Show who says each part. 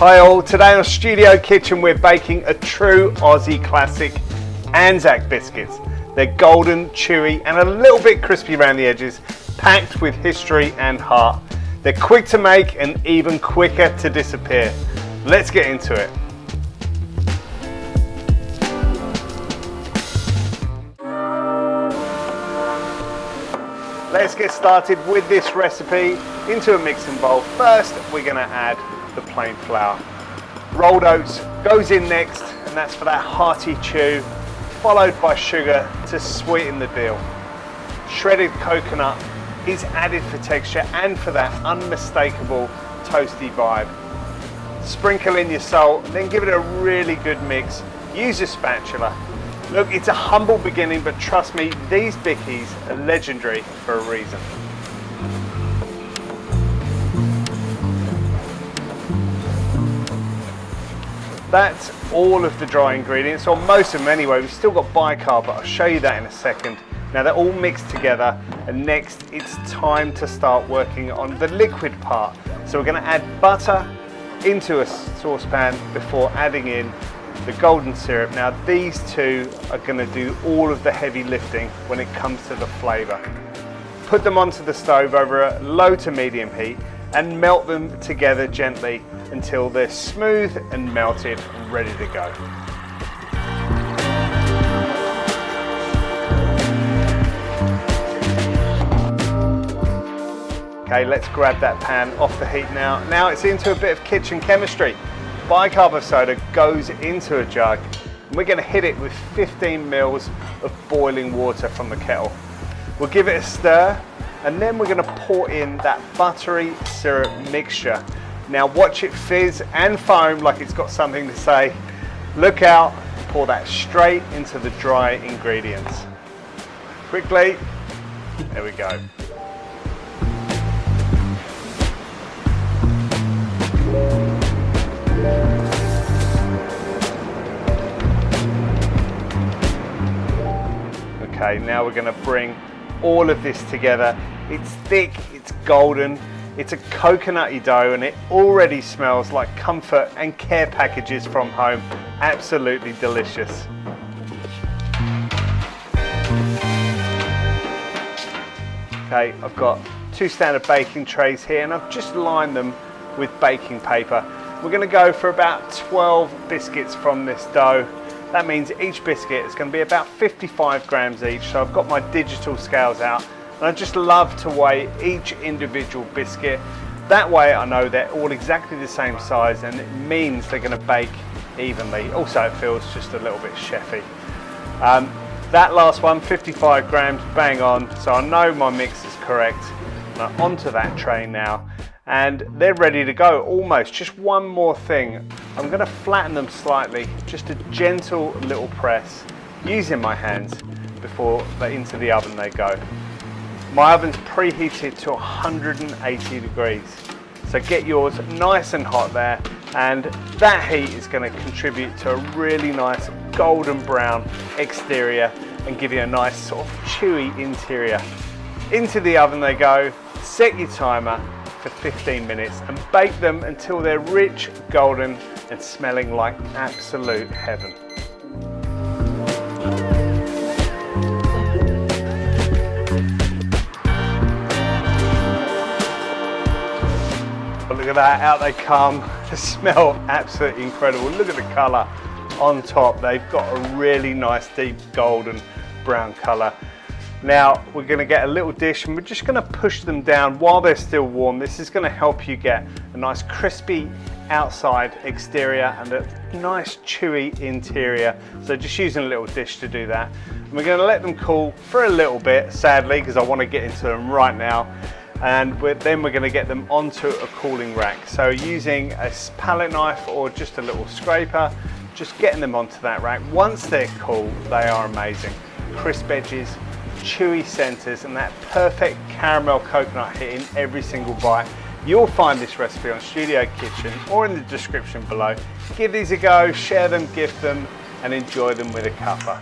Speaker 1: Hi all, today on Studio Kitchen we're baking a true Aussie classic ANZAC biscuits. They're golden, chewy and a little bit crispy around the edges, packed with history and heart. They're quick to make and even quicker to disappear. Let's get into it. Let's get started with this recipe into a mixing bowl. First, we're going to add the plain flour. Rolled oats goes in next, and that's for that hearty chew, followed by sugar to sweeten the deal. Shredded coconut is added for texture and for that unmistakable toasty vibe. Sprinkle in your salt, then give it a really good mix. Use a spatula. Look, it's a humble beginning, but trust me, these bickies are legendary for a reason. That's all of the dry ingredients, or most of them anyway. We've still got bicarb, but I'll show you that in a second. Now they're all mixed together, and next it's time to start working on the liquid part. So we're going to add butter into a saucepan before adding in the golden syrup. Now these two are going to do all of the heavy lifting when it comes to the flavour. Put them onto the stove over a low to medium heat and melt them together gently until they're smooth and melted and ready to go. Okay, let's grab that pan off the heat now. Now it's into a bit of kitchen chemistry. Bicarb of soda goes into a jug and we're going to hit it with 15 mils of boiling water from the kettle. We'll give it a stir and then we're going to pour in that buttery syrup mixture. Now watch it fizz and foam like it's got something to say. Look out, pour that straight into the dry ingredients. Quickly, there we go. Okay, now we're going to bring all of this together. It's thick, it's golden, it's a coconutty dough, and it already smells like comfort and care packages from home. Absolutely delicious. Okay, I've got 2 standard baking trays here and I've just lined them with baking paper. We're going to go for about 12 biscuits from this dough. That means each biscuit is going to be about 55 grams each. So I've got my digital scales out and I just love to weigh each individual biscuit. That way I know they're all exactly the same size and it means they're going to bake evenly. Also it feels just a little bit chefy. That last one, 55 grams, bang on. So I know my mix is correct. Now onto that tray now. And they're ready to go, almost. Just one more thing. I'm going to flatten them slightly, just a gentle little press using my hands before into the oven they go. My oven's preheated to 180 degrees, so get yours nice and hot there, and that heat is going to contribute to a really nice golden brown exterior and give you a nice sort of chewy interior. Into the oven they go. Set your timer for 15 minutes and bake them until they're rich, golden and smelling like absolute heaven. But look at that, out they come. They smell absolutely incredible. Look at the colour on top. They've got a really nice deep golden brown colour. Now we're going to get a little dish and we're just going to push them down while they're still warm. This is going to help you get a nice crispy outside exterior and a nice chewy interior. So just using a little dish to do that. And we're going to let them cool for a little bit, sadly, because I want to get into them right now. And then we're going to get them onto a cooling rack. So using a palette knife or just a little scraper, just getting them onto that rack. Once they're cool, they are amazing. Crisp edges, chewy centers and that perfect caramel coconut hit in every single bite. You'll find this recipe on Studio Kitchen or in the description below. Give these a go, share them, gift them and enjoy them with a cuppa.